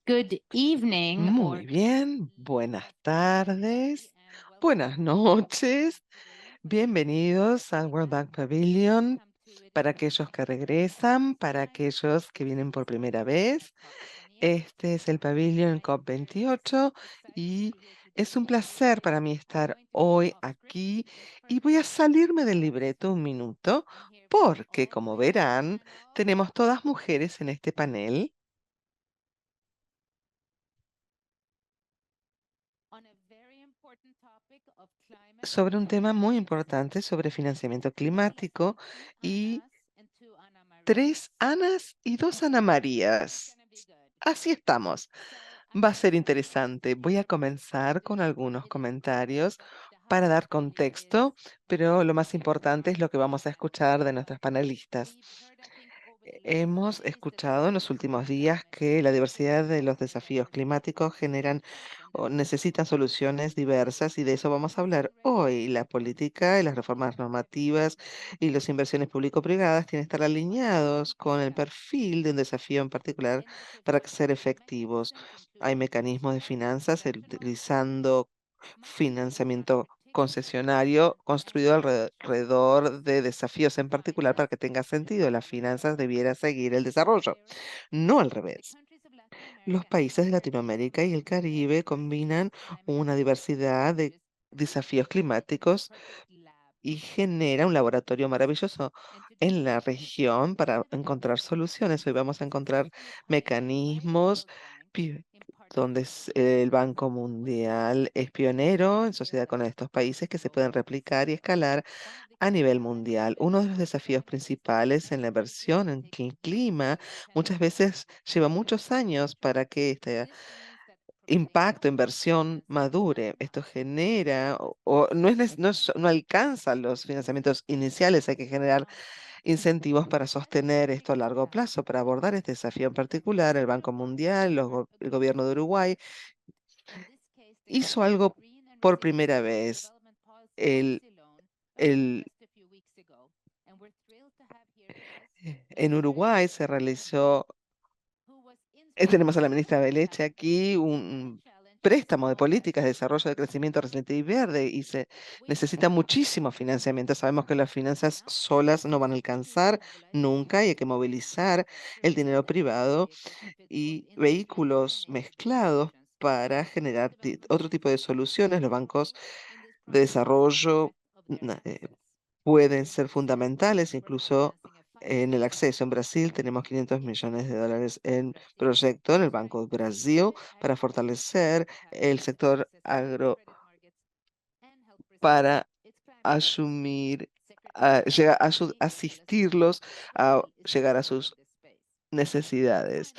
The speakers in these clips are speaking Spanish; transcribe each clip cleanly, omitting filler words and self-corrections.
Good evening or Muy bien, buenas tardes, buenas noches, bienvenidos al World Bank Pavilion. Para aquellos que regresan, para aquellos que vienen por primera vez, este es el Pavilion COP28 y es un placer para mí estar hoy aquí y voy a salirme del libreto un minuto porque, como verán, tenemos todas mujeres en este panel sobre un tema muy importante sobre financiamiento climático y tres Anas y dos Ana Marías. Así estamos. Va a ser interesante. Voy a comenzar con algunos comentarios para dar contexto, pero lo más importante es lo que vamos a escuchar de nuestras panelistas. Hemos escuchado en los últimos días que la diversidad de los desafíos climáticos generan o necesitan soluciones diversas y de eso vamos a hablar hoy. La política y las reformas normativas y las inversiones público-privadas tienen que estar alineados con el perfil de un desafío en particular para ser efectivos. Hay mecanismos de finanzas utilizando financiamiento concesionario construido alrededor de desafíos en particular para que tenga sentido. Las finanzas debiera seguir el desarrollo, no al revés. Los países de Latinoamérica y el Caribe combinan una diversidad de desafíos climáticos y genera un laboratorio maravilloso en la región para encontrar soluciones. Hoy vamos a encontrar mecanismos pi- donde el Banco Mundial es pionero en sociedad con estos países que se pueden replicar y escalar a nivel mundial. Uno de los desafíos principales en la inversión en el clima muchas veces lleva muchos años para que este impacto, inversión madure. Esto genera o no no alcanza los financiamientos iniciales. Hay que generar incentivos para sostener esto a largo plazo. Para abordar este desafío en particular, el Banco Mundial, el gobierno de Uruguay hizo algo por primera vez. El, el, en Uruguay se realizó tenemos a la ministra Beleche aquí, un préstamo de políticas de desarrollo de crecimiento resiliente y verde, y se necesita muchísimo financiamiento. Sabemos que las finanzas solas no van a alcanzar nunca y hay que movilizar el dinero privado y vehículos mezclados para generar otro tipo de soluciones. Los bancos de desarrollo pueden ser fundamentales, incluso en el acceso. En Brasil tenemos 500 millones de dólares en proyecto en el Banco de Brasil para fortalecer el sector agro para asumir, asistirlos a llegar a sus necesidades.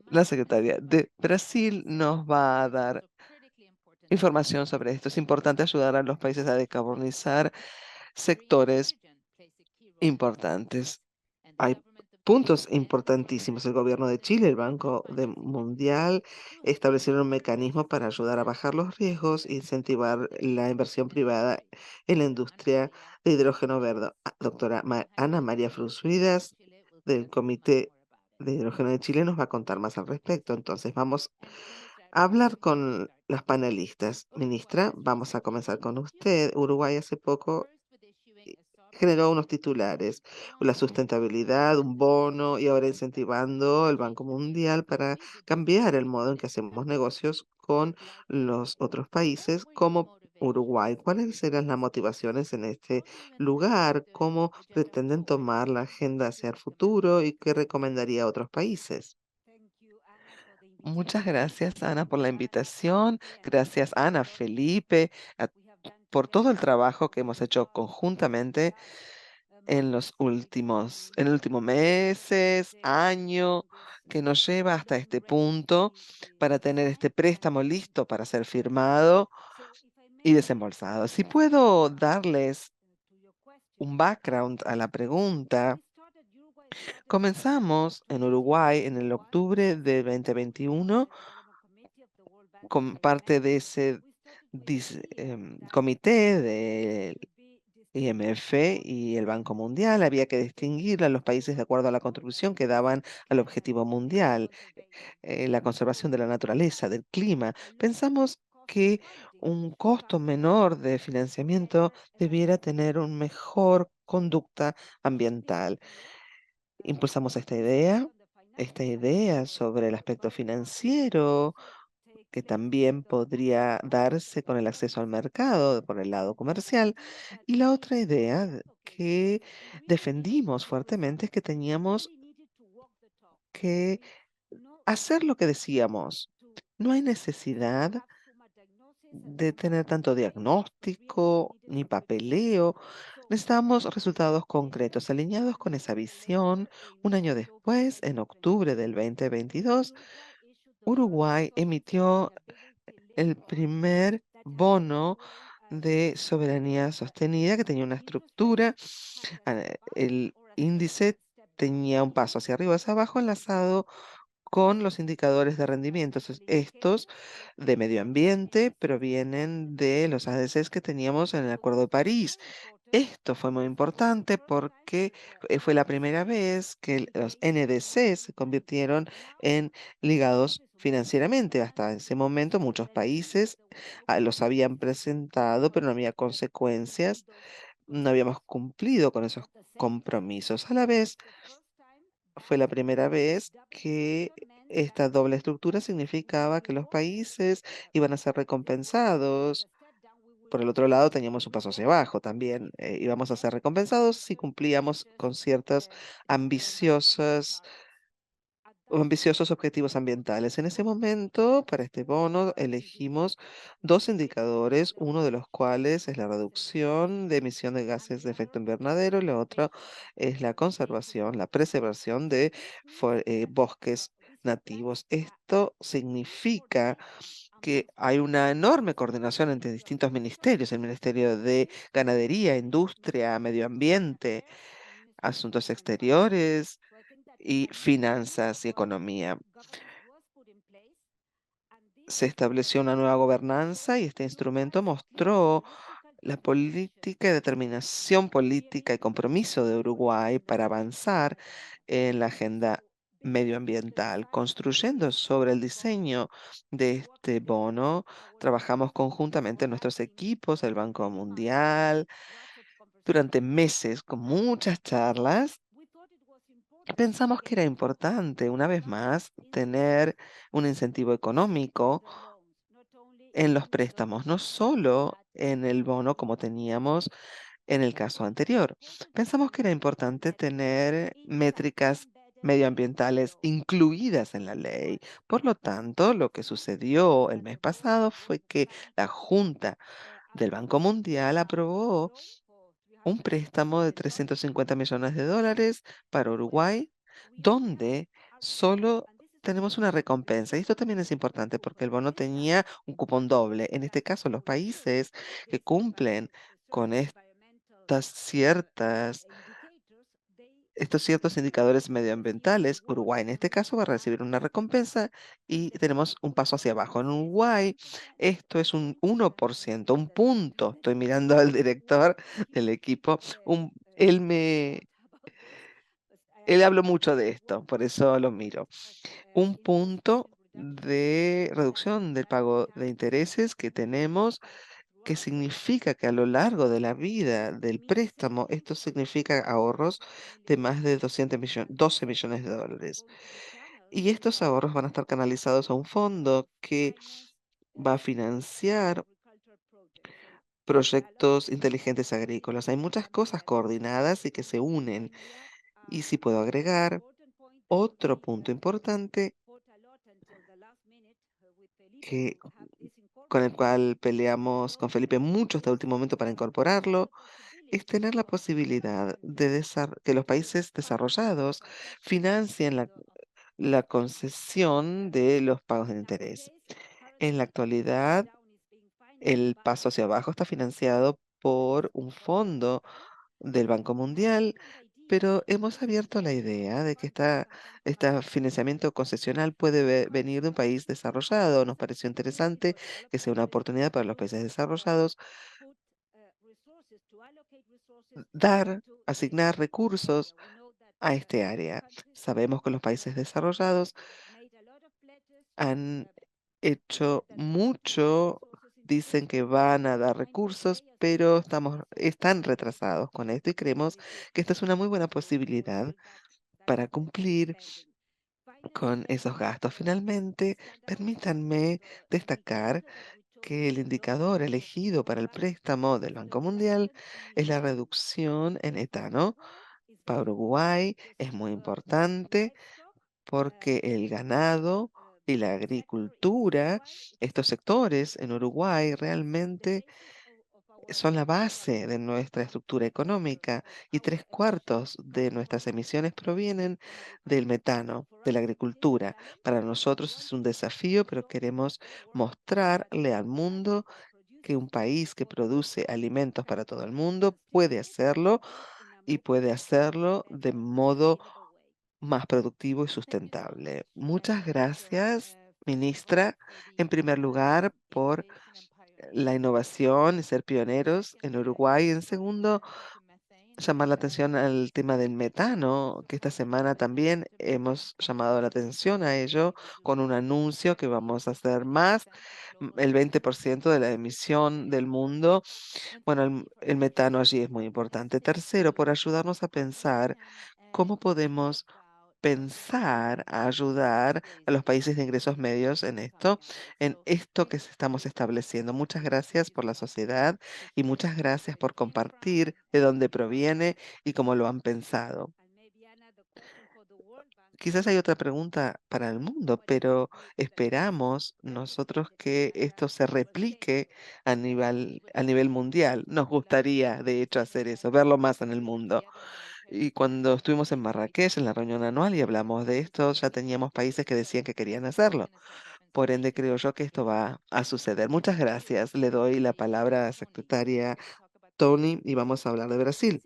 La Secretaría de Brasil nos va a dar información sobre esto. Es importante ayudar a los países a decarbonizar sectores importantes. Hay puntos importantísimos. El gobierno de Chile, el Mundial, establecieron un mecanismo para ayudar a bajar los riesgos e incentivar la inversión privada en la industria de hidrógeno verde. Doctora Ana María Frusuidas, del Comité de Hidrógeno de Chile, nos va a contar más al respecto. Entonces, vamos a hablar con las panelistas. Ministra, vamos a comenzar con usted. Uruguay hace poco generó unos titulares, la sustentabilidad, un bono y ahora incentivando el Banco Mundial para cambiar el modo en que hacemos negocios con los otros países como Uruguay. ¿Cuáles serán las motivaciones en este lugar? ¿Cómo pretenden tomar la agenda hacia el futuro y qué recomendaría a otros países? Muchas gracias, Ana, por la invitación. Gracias, Ana, Felipe, a- por todo el trabajo que hemos hecho conjuntamente en el último meses, año, que nos lleva hasta este punto para tener este préstamo listo para ser firmado y desembolsado. Si puedo darles un background a la pregunta, comenzamos en Uruguay en el octubre de 2021 con parte de ese comité IMF y el Banco Mundial. Había que distinguir a los países de acuerdo a la contribución que daban al objetivo mundial, la conservación de la naturaleza, del clima. Pensamos que un costo menor de financiamiento debiera tener una mejor conducta ambiental. Impulsamos esta idea sobre el aspecto financiero, que también podría darse con el acceso al mercado por el lado comercial. Y la otra idea que defendimos fuertemente es que teníamos que hacer lo que decíamos. No hay necesidad de tener tanto diagnóstico ni papeleo. Necesitamos resultados concretos alineados con esa visión. Un año después, en octubre del 2022, Uruguay emitió el primer bono de soberanía sostenida que tenía una estructura. El índice tenía un paso hacia arriba, hacia abajo, enlazado con los indicadores de rendimiento. Estos de medio ambiente provienen de los ADCs que teníamos en el Acuerdo de París. Esto fue muy importante porque fue la primera vez que los NDC se convirtieron en ligados financieramente. Hasta ese momento muchos países los habían presentado, pero no había consecuencias, no habíamos cumplido con esos compromisos. A la vez, fue la primera vez que esta doble estructura significaba que los países iban a ser recompensados. Por el otro lado, teníamos un paso hacia abajo también. Íbamos a ser recompensados si cumplíamos con ciertas ambiciosas o ambiciosos objetivos ambientales. En ese momento, para este bono, elegimos dos indicadores, uno de los cuales es la reducción de emisión de gases de efecto invernadero y la otra es la conservación, la preservación de bosques nativos. Esto significa que hay una enorme coordinación entre distintos ministerios, el Ministerio de Ganadería, Industria, Medio Ambiente, Asuntos Exteriores y Finanzas y Economía. Se estableció una nueva gobernanza y este instrumento mostró la política y determinación política y compromiso de Uruguay para avanzar en la agenda medioambiental. Construyendo sobre el diseño de este bono, trabajamos conjuntamente en nuestros equipos, el Banco Mundial, durante meses con muchas charlas. Pensamos que era importante, una vez más, tener un incentivo económico en los préstamos, no solo en el bono como teníamos en el caso anterior. Pensamos que era importante tener métricas medioambientales incluidas en la ley. Por lo tanto, lo que sucedió el mes pasado fue que la Junta del Banco Mundial aprobó un préstamo de $350 millones para Uruguay, donde solo tenemos una recompensa. Y esto también es importante porque el bono tenía un cupón doble. En este caso, los países que cumplen con ciertas, estos ciertos indicadores medioambientales, Uruguay en este caso va a recibir una recompensa y tenemos un paso hacia abajo. En Uruguay, esto es un 1%, un punto. Estoy mirando al director del equipo. Él habló mucho de esto, por eso lo miro. Un punto de reducción del pago de intereses que tenemos, que significa que a lo largo de la vida del préstamo, esto significa ahorros de más de 12 millones de dólares. Y estos ahorros van a estar canalizados a un fondo que va a financiar proyectos inteligentes agrícolas. Hay muchas cosas coordinadas y que se unen. Y si puedo agregar otro punto importante que con el cual peleamos con Felipe mucho hasta el último momento para incorporarlo, es tener la posibilidad de que los países desarrollados financien la concesión de los pagos de interés. En la actualidad, el paso hacia abajo está financiado por un fondo del Banco Mundial, pero hemos abierto la idea de que este financiamiento concesional puede venir de un país desarrollado. Nos pareció interesante que sea una oportunidad para los países desarrollados dar, asignar recursos a este área. Sabemos que los países desarrollados han hecho mucho, dicen que van a dar recursos, pero están retrasados con esto y creemos que esta es una muy buena posibilidad para cumplir con esos gastos. Finalmente, permítanme destacar que el indicador elegido para el préstamo del Banco Mundial es la reducción en etano. Para Uruguay es muy importante porque el ganado y la agricultura, estos sectores en Uruguay realmente son la base de nuestra estructura económica y tres cuartos de nuestras emisiones provienen del metano, de la agricultura. Para nosotros es un desafío, pero queremos mostrarle al mundo que un país que produce alimentos para todo el mundo puede hacerlo y puede hacerlo de modo más productivo y sustentable. Muchas gracias, ministra, en primer lugar, por la innovación y ser pioneros en Uruguay. En segundo, llamar la atención al tema del metano, que esta semana también hemos llamado la atención a ello con un anuncio que vamos a hacer más, el 20% de la emisión del mundo. Bueno, el metano allí es muy importante. Tercero, por ayudarnos a pensar cómo podemos pensar a ayudar a los países de ingresos medios en esto que estamos estableciendo. Muchas gracias por la sociedad y muchas gracias por compartir de dónde proviene y cómo lo han pensado. Quizás hay otra pregunta para el mundo, pero esperamos nosotros que esto se replique a nivel mundial. Nos gustaría, de hecho, hacer eso, verlo más en el mundo. Y cuando estuvimos en Marrakech, en la reunión anual, y hablamos de esto, ya teníamos países que decían que querían hacerlo. Por ende, creo yo que esto va a suceder. Muchas gracias. Le doy la palabra a secretaria Tony y vamos a hablar de Brasil.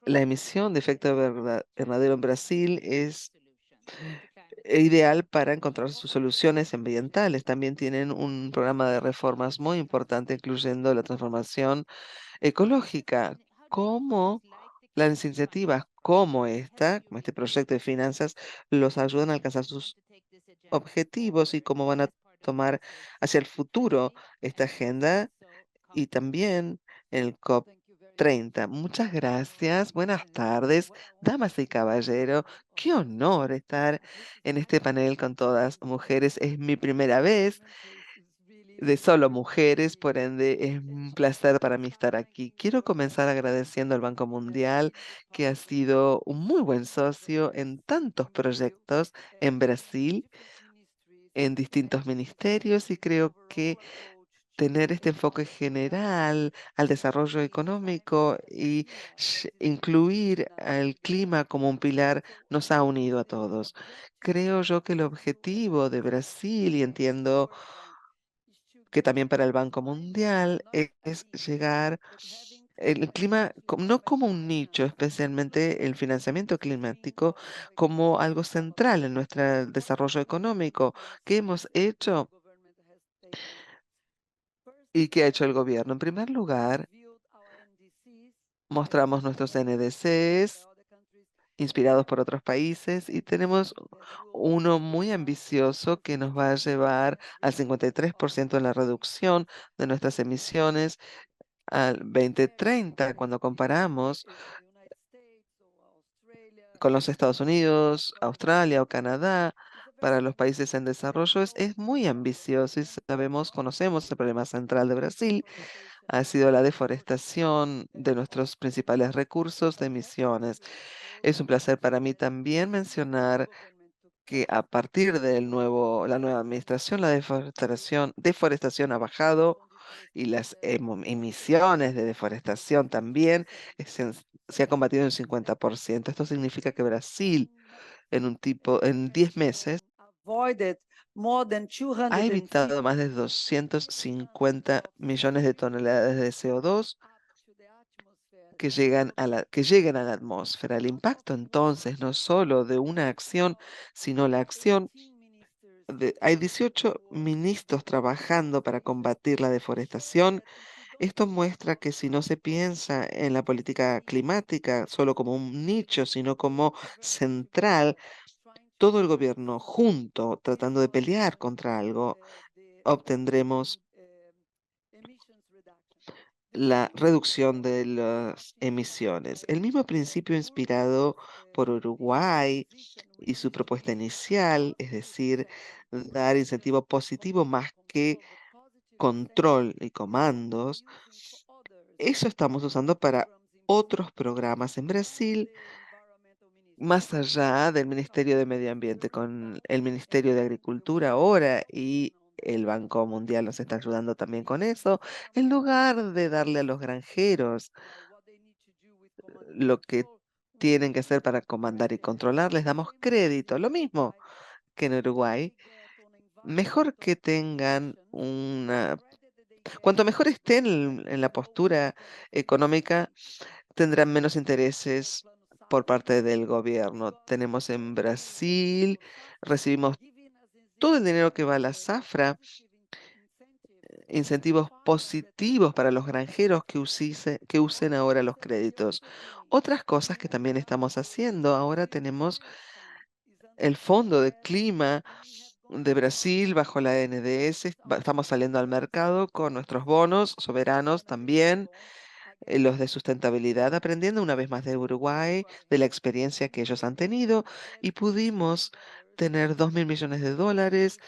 La emisión de efecto invernadero en Brasil es ideal para encontrar sus soluciones ambientales. También tienen un programa de reformas muy importante, incluyendo la transformación ecológica. ¿Cómo las iniciativas como esta, como este proyecto de finanzas, los ayudan a alcanzar sus objetivos y cómo van a tomar hacia el futuro esta agenda y también el COP 30? Muchas gracias, buenas tardes, damas y caballeros. Qué honor estar en este panel con todas mujeres. Es mi primera vez de solo mujeres, por ende es un placer para mí estar aquí. Quiero comenzar agradeciendo al Banco Mundial, que ha sido un muy buen socio en tantos proyectos en Brasil, en distintos ministerios, y creo que tener este enfoque general al desarrollo económico y incluir al clima como un pilar nos ha unido a todos. Creo yo que el objetivo de Brasil, y entiendo que también para el Banco Mundial es llegar el clima no como un nicho, especialmente el financiamiento climático, como algo central en nuestro desarrollo económico. ¿Qué hemos hecho y qué ha hecho el gobierno? En primer lugar, mostramos nuestros NDCs inspirados por otros países y tenemos uno muy ambicioso que nos va a llevar al 53% en la reducción de nuestras emisiones al 2030. Cuando comparamos con los Estados Unidos, Australia o Canadá, para los países en desarrollo es muy ambicioso y sabemos, conocemos el problema central de Brasil, ha sido la deforestación de nuestros principales recursos de emisiones. Es un placer para mí también mencionar que a partir la nueva administración, la deforestación ha bajado y las emisiones de deforestación también se ha combatido en 50%. Esto significa que Brasil en 10 meses ha evitado más de 250 millones de toneladas de CO2 que lleguen a la atmósfera. El impacto entonces no solo de una acción, sino la acción hay 18 ministros trabajando para combatir la deforestación Esto muestra que si no se piensa en la política climática solo como un nicho, sino como central, todo el gobierno junto, tratando de pelear contra algo, obtendremos la reducción de las emisiones. El mismo principio inspirado por Uruguay y su propuesta inicial, es decir, dar incentivo positivo más que control y comandos, eso estamos usando para otros programas en Brasil, más allá del Ministerio de Medio Ambiente, con el Ministerio de Agricultura ahora y el Banco Mundial nos está ayudando también con eso, en lugar de darle a los granjeros lo que tienen que hacer para comandar y controlar, les damos crédito, lo mismo que en Uruguay. Mejor que tengan una... Cuanto mejor estén en la postura económica, tendrán menos intereses por parte del gobierno. Tenemos en Brasil, recibimos todo el dinero que va a la zafra, incentivos positivos para los granjeros que usen ahora los créditos. Otras cosas que también estamos haciendo, ahora tenemos el Fondo de Clima de Brasil bajo la NDS, estamos saliendo al mercado con nuestros bonos soberanos también, los de sustentabilidad, aprendiendo una vez más de Uruguay, de la experiencia que ellos han tenido, y pudimos tener $2.000 millones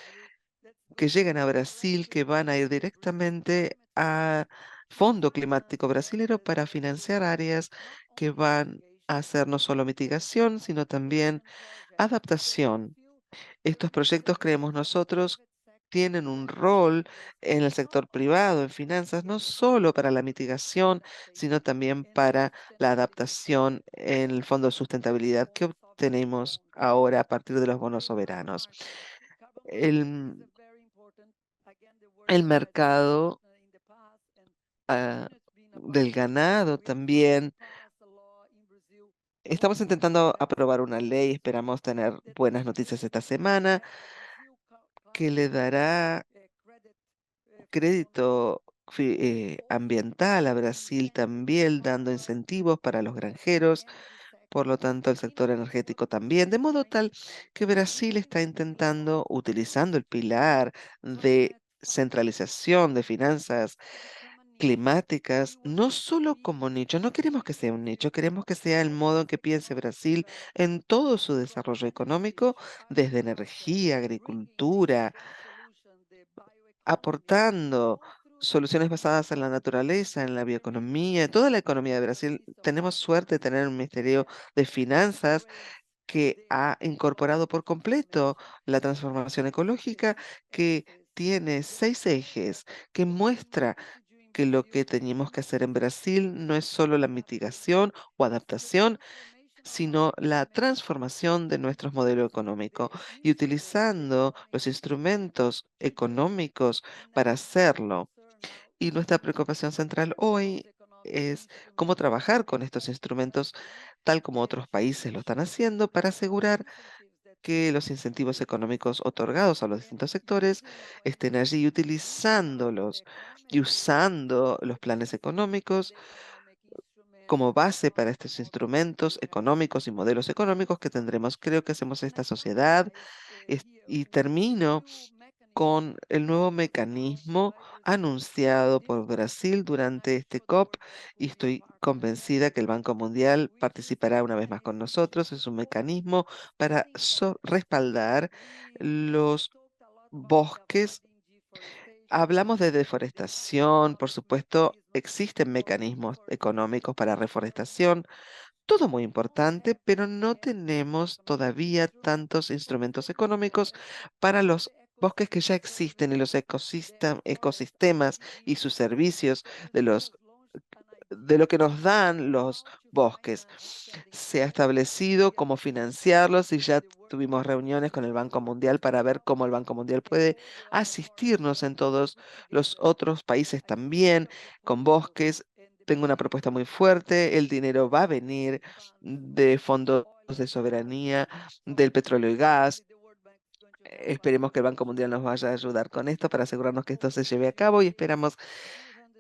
que llegan a Brasil, que van a ir directamente a Fondo Climático Brasilero para financiar áreas que van a hacer no solo mitigación, sino también adaptación. Estos proyectos, creemos nosotros, tienen un rol en el sector privado, en finanzas, no solo para la mitigación, sino también para la adaptación en el Fondo de Sustentabilidad que obtenemos ahora a partir de los bonos soberanos. El, el mercado del ganado también. Estamos intentando aprobar una ley, esperamos tener buenas noticias esta semana, que le dará crédito ambiental a Brasil también, dando incentivos para los granjeros, por lo tanto el sector energético también, de modo tal que Brasil está intentando, utilizando el pilar de centralización de finanzas climáticas, no solo como nicho, no queremos que sea un nicho, queremos que sea el modo en que piense Brasil en todo su desarrollo económico, desde energía, agricultura, aportando soluciones basadas en la naturaleza, en la bioeconomía, toda la economía de Brasil. Tenemos suerte de tener un Ministerio de Finanzas que ha incorporado por completo la transformación ecológica, que tiene 6 ejes, que muestra que lo que teníamos que hacer en Brasil no es solo la mitigación o adaptación, sino la transformación de nuestro modelo económico y utilizando los instrumentos económicos para hacerlo. Y nuestra preocupación central hoy es cómo trabajar con estos instrumentos, tal como otros países lo están haciendo, para asegurar que los incentivos económicos otorgados a los distintos sectores estén allí utilizándolos y usando los planes económicos como base para estos instrumentos económicos y modelos económicos que tendremos. Creo que hacemos esta sociedad y termino con el nuevo mecanismo anunciado por Brasil durante este COP y estoy convencida que el Banco Mundial participará una vez más con nosotros. Es un mecanismo para respaldar los bosques. Hablamos de deforestación, por supuesto, existen mecanismos económicos para reforestación, todo muy importante, pero no tenemos todavía tantos instrumentos económicos para los bosques que ya existen y los ecosistemas y sus servicios de de lo que nos dan los bosques. Se ha establecido cómo financiarlos y ya tuvimos reuniones con el Banco Mundial para ver cómo el Banco Mundial puede asistirnos en todos los otros países también con bosques. Tengo una propuesta muy fuerte. El dinero va a venir de fondos de soberanía, del petróleo y gas. Esperemos que el Banco Mundial nos vaya a ayudar con esto para asegurarnos que esto se lleve a cabo y esperamos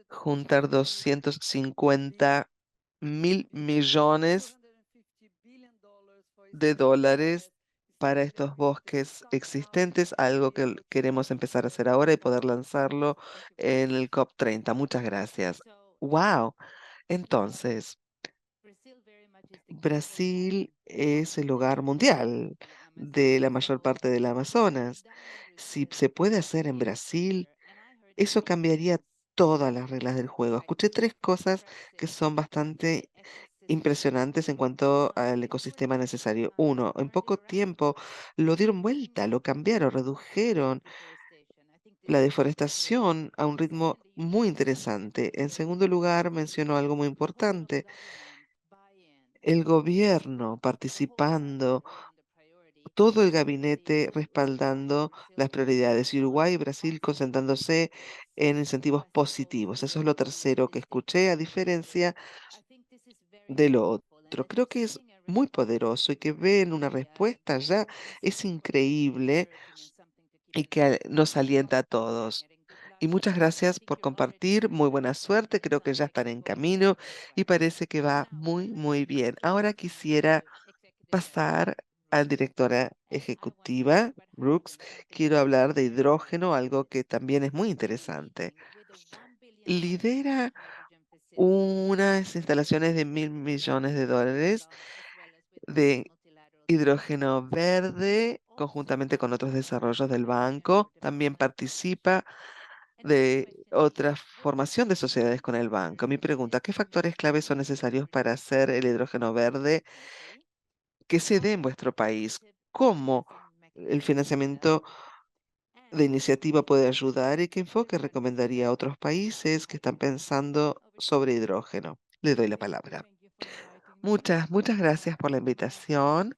juntar 250.000 millones de dólares para estos bosques existentes, algo que queremos empezar a hacer ahora y poder lanzarlo en el COP30. Muchas gracias. Wow. Entonces, Brasil es el hogar mundial de la mayor parte del Amazonas. Si se puede hacer en Brasil, eso cambiaría todas las reglas del juego. Escuché tres cosas que son bastante impresionantes en cuanto al ecosistema necesario. Uno, en poco tiempo lo dieron vuelta, lo cambiaron, redujeron la deforestación a un ritmo muy interesante. En segundo lugar, mencionó algo muy importante, el gobierno participando, todo el gabinete respaldando las prioridades y Uruguay y Brasil concentrándose en incentivos positivos. Eso es lo tercero que escuché, a diferencia de lo otro. Creo que es muy poderoso y que ven una respuesta ya es increíble y que nos alienta a todos. Y muchas gracias por compartir. Muy buena suerte. Creo que ya están en camino y parece que va muy, muy bien. Ahora quisiera pasar a directora ejecutiva, Brooks. Quiero hablar de hidrógeno, algo que también es muy interesante. Lidera unas instalaciones de $1.000 millones de hidrógeno verde, conjuntamente con otros desarrollos del banco. También participa de otra formación de sociedades con el banco. Mi pregunta, ¿qué factores claves son necesarios para hacer el hidrógeno verde que se dé en vuestro país? ¿Cómo el financiamiento de iniciativa puede ayudar y qué enfoque recomendaría a otros países que están pensando sobre hidrógeno? Le doy la palabra. Muchas, muchas gracias por la invitación.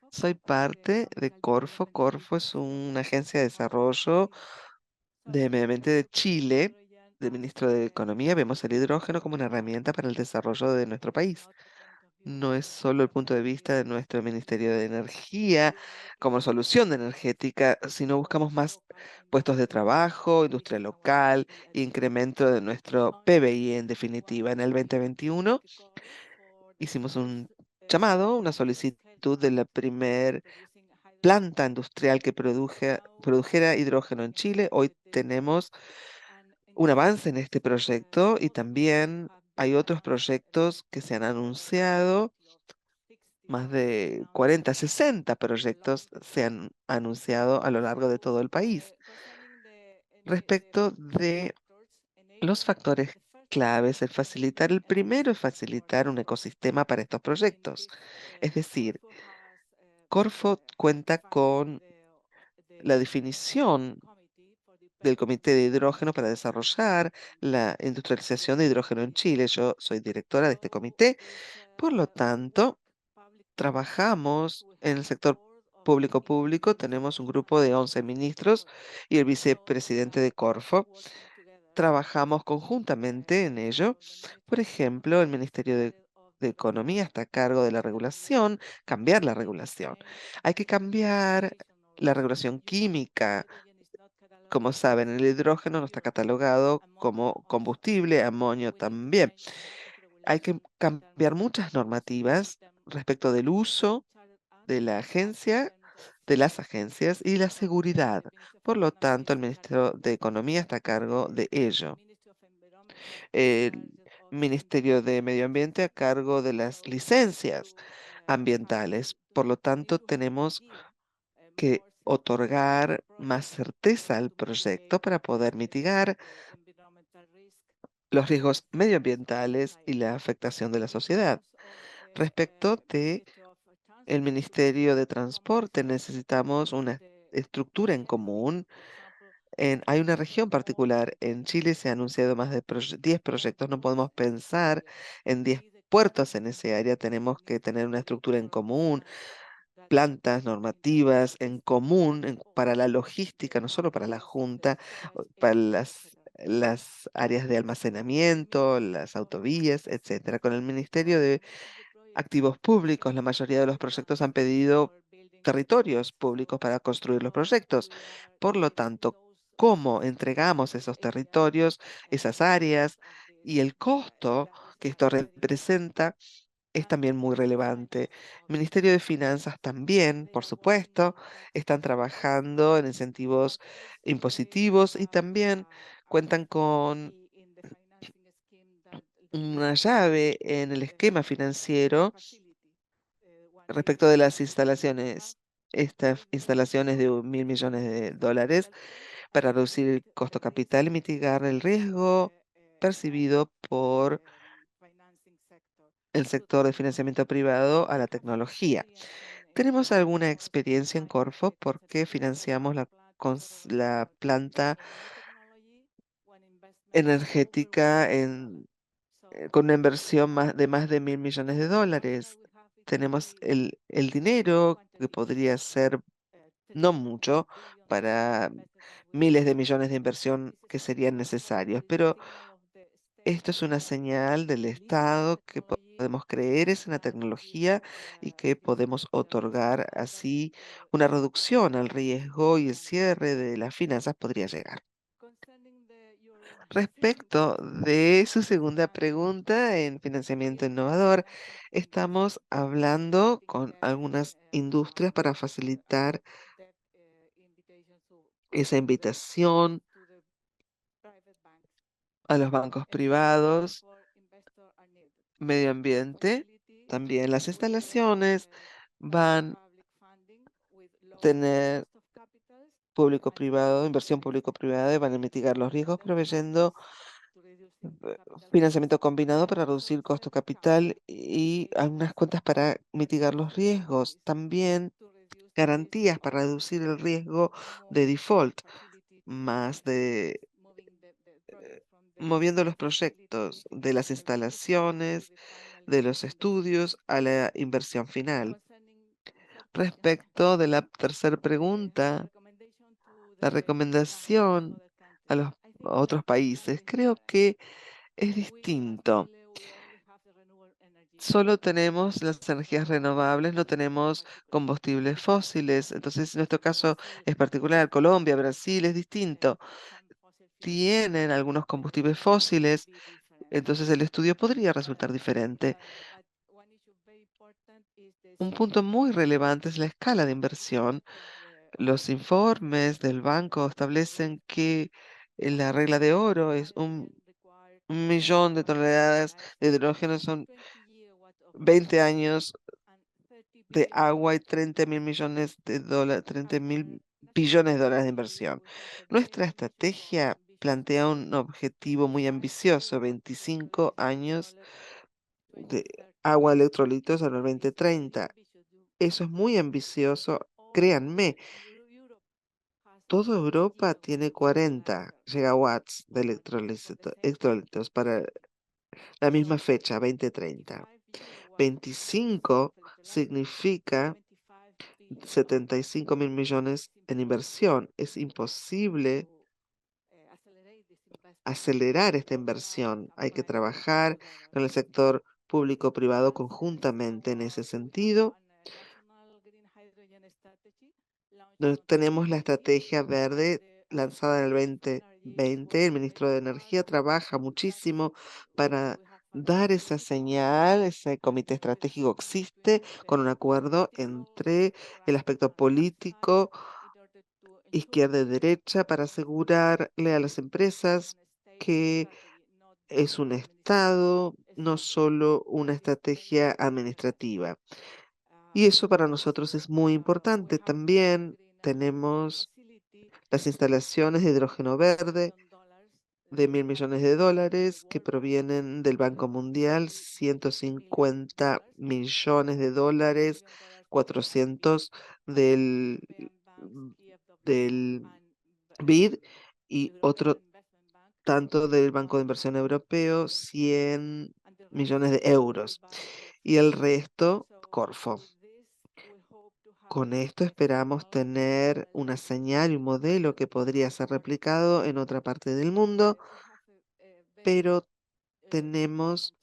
Soy parte de Corfo. Corfo es una agencia de desarrollo de medio ambiente de Chile, del ministro de Economía. Vemos el hidrógeno como una herramienta para el desarrollo de nuestro país. No es solo el punto de vista de nuestro Ministerio de Energía como solución energética, sino buscamos más puestos de trabajo, industria local, incremento de nuestro PBI en definitiva. En el 2021 hicimos un llamado, una solicitud de la primer planta industrial que produjera hidrógeno en Chile. Hoy tenemos un avance en este proyecto y también hay otros proyectos que se han anunciado. Más de 40, 60 proyectos se han anunciado a lo largo de todo el país. Respecto de los factores claves, el primero es facilitar un ecosistema para estos proyectos. Es decir, Corfo cuenta con la definición del Comité de Hidrógeno para desarrollar la industrialización de hidrógeno en Chile. Yo soy directora de este comité, por lo tanto, trabajamos en el sector público, tenemos un grupo de 11 ministros y el vicepresidente de Corfo. Trabajamos conjuntamente en ello. Por ejemplo, el Ministerio de Economía está a cargo de la regulación, cambiar la regulación. Hay que cambiar la regulación química. Como saben, el hidrógeno no está catalogado como combustible, amonio también. Hay que cambiar muchas normativas respecto del uso de la agencia, de las agencias y la seguridad. Por lo tanto, el Ministerio de Economía está a cargo de ello. El Ministerio de Medio Ambiente a cargo de las licencias ambientales. Por lo tanto, tenemos que otorgar más certeza al proyecto para poder mitigar los riesgos medioambientales y la afectación de la sociedad. Respecto de el Ministerio de Transporte, necesitamos una estructura en común. Hay una región particular. En Chile se han anunciado más de 10 proyectos. No podemos pensar en 10 puertos en ese área. Tenemos que tener una estructura en común, plantas normativas en común para la logística, no solo para la Junta, para las áreas de almacenamiento, las autovías, etcétera. Con el Ministerio de Activos Públicos, la mayoría de los proyectos han pedido territorios públicos para construir los proyectos. Por lo tanto, cómo entregamos esos territorios, esas áreas y el costo que esto representa es también muy relevante. El Ministerio de Finanzas también, por supuesto, están trabajando en incentivos impositivos y también cuentan con una llave en el esquema financiero respecto de las instalaciones. Estas instalaciones de 1.000 millones de dólares para reducir el costo capital y mitigar el riesgo percibido por el sector de financiamiento privado a la tecnología. Tenemos alguna experiencia en Corfo porque financiamos la planta energética con una inversión de más de 1.000 millones de dólares. Tenemos el dinero que podría ser no mucho para miles de millones de inversión que serían necesarios, pero esto es una señal del Estado que podemos creer es en la tecnología y que podemos otorgar así una reducción al riesgo y el cierre de las finanzas podría llegar. Respecto de su segunda pregunta en financiamiento innovador, estamos hablando con algunas industrias para facilitar esa invitación a los bancos privados, medio ambiente. También las instalaciones van a tener público-privado, inversión público-privada y van a mitigar los riesgos proveyendo eh, financiamiento combinado para reducir costo capital y algunas cuentas para mitigar los riesgos. También garantías para reducir el riesgo de default, más de moviendo los proyectos de las instalaciones, de los estudios a la inversión final. Respecto de la tercera pregunta, la recomendación a los a otros países, creo que es distinto. Solo tenemos las energías renovables, no tenemos combustibles fósiles. Entonces, en nuestro caso es particular, Colombia, Brasil es distinto. Tienen algunos combustibles fósiles, entonces el estudio podría resultar diferente. Un punto muy relevante es la escala de inversión. Los informes del banco establecen que la regla de oro es 1 millón de toneladas de hidrógeno, son 20 años de agua y 30.000 millones de dólares, 30.000 billones de dólares de inversión. Nuestra estrategia plantea un objetivo muy ambicioso, 25 años de agua electrolitos al 2030. Eso es muy ambicioso, créanme. Toda Europa tiene 40 gigawatts de electrolitos para la misma fecha, 2030. 25 significa 75.000 millones en inversión. Es imposible acelerar esta inversión. Hay que trabajar con el sector público-privado conjuntamente en ese sentido. Tenemos la estrategia verde lanzada en el 2020. El ministro de Energía trabaja muchísimo para dar esa señal. Ese comité estratégico existe con un acuerdo entre el aspecto político, izquierda y derecha, para asegurarle a las empresas que es un Estado, no solo una estrategia administrativa. Y eso para nosotros es muy importante. También tenemos las instalaciones de hidrógeno verde de 1.000 millones de dólares que provienen del Banco Mundial, 150 millones de dólares, 400 del BID y otro tanto del Banco de Inversión Europeo, 100 millones de euros y el resto, Corfo. Con esto esperamos tener una señal y un modelo que podría ser replicado en otra parte del mundo, pero tenemos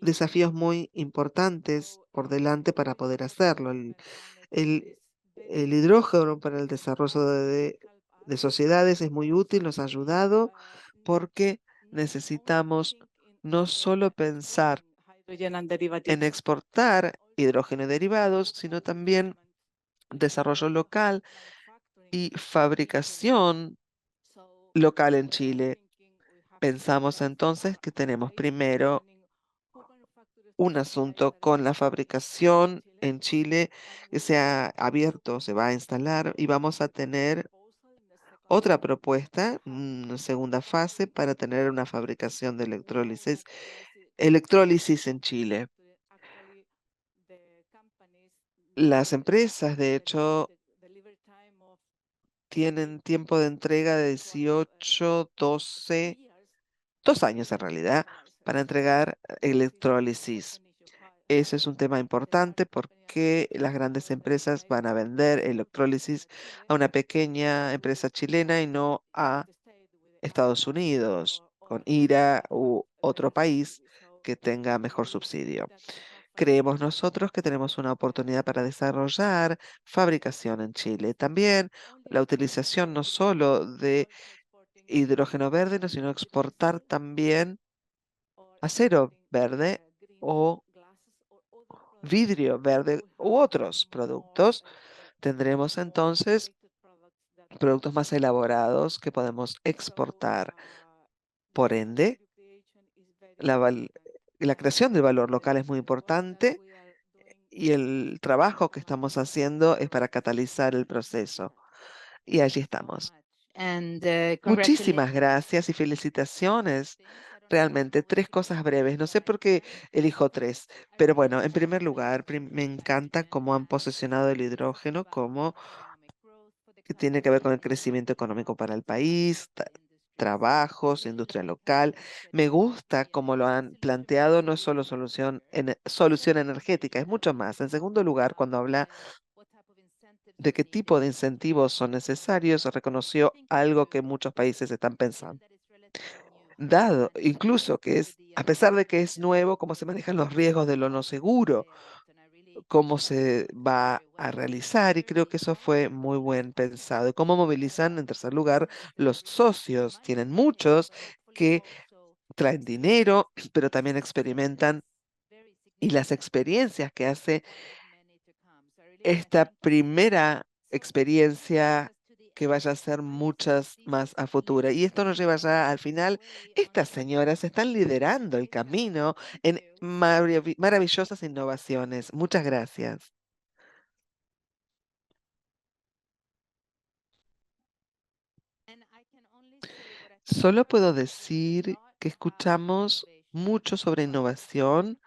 desafíos muy importantes por delante para poder hacerlo. El hidrógeno para el desarrollo de sociedades es muy útil, nos ha ayudado porque necesitamos no solo pensar hydrogen and en derivatives. exportar hidrógeno y derivados, sino también desarrollo local y fabricación local en Chile. Pensamos entonces que tenemos primero un asunto con la fabricación en Chile que se ha abierto, se va a instalar y vamos a tener otra propuesta, una segunda fase para tener una fabricación de electrólisis en Chile. Las empresas, de hecho, tienen tiempo de entrega de 18, 12, 2 años en realidad, para entregar electrólisis. Ese es un tema importante porque las grandes empresas van a vender electrólisis a una pequeña empresa chilena y no a Estados Unidos, con IRA u otro país que tenga mejor subsidio. Creemos nosotros que tenemos una oportunidad para desarrollar fabricación en Chile. También la utilización no solo de hidrógeno verde, no, sino exportar también acero verde o vidrio verde u otros productos. Tendremos entonces productos más elaborados que podemos exportar. Por ende, la, val- la creación del valor local es muy importante y el trabajo que estamos haciendo es para catalizar el proceso. Y allí estamos. And Muchísimas congratulations. gracias y felicitaciones. Realmente, tres cosas breves. No sé por qué elijo tres, pero bueno, en primer lugar, me encanta cómo han posicionado el hidrógeno como que tiene que ver con el crecimiento económico para el país, trabajos, industria local. Me gusta cómo lo han planteado, no es solo solución energética, es mucho más. En segundo lugar, cuando habla de qué tipo de incentivos son necesarios, reconoció algo que muchos países están pensando. Dado incluso que es, a pesar de que es nuevo, cómo se manejan los riesgos de lo no seguro, cómo se va a realizar, y creo que eso fue muy buen pensado. Y cómo movilizan, en tercer lugar, los socios. Tienen muchos que traen dinero, pero también experimentan, y las experiencias que hace esta primera experiencia que vaya a ser muchas más a futuro. Y esto nos lleva ya al final. Estas señoras están liderando el camino en maravillosas innovaciones. Muchas gracias. Solo puedo decir que escuchamos mucho sobre innovación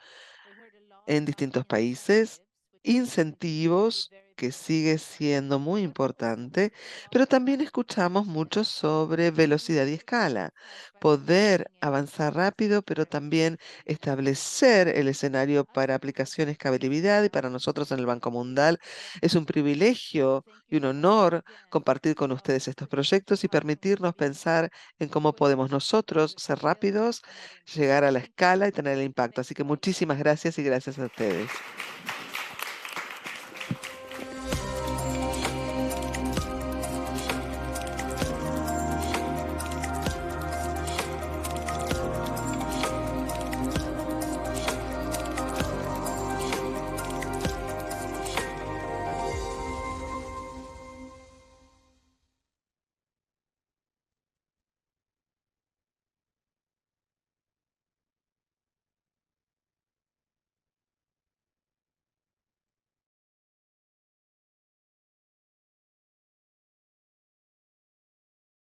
en distintos países, incentivos, que sigue siendo muy importante, pero también escuchamos mucho sobre velocidad y escala, poder avanzar rápido, pero también establecer el escenario para aplicación y escalabilidad. Y para nosotros en el Banco Mundial es un privilegio y un honor compartir con ustedes estos proyectos y permitirnos pensar en cómo podemos nosotros ser rápidos, llegar a la escala y tener el impacto. Así que muchísimas gracias y gracias a ustedes.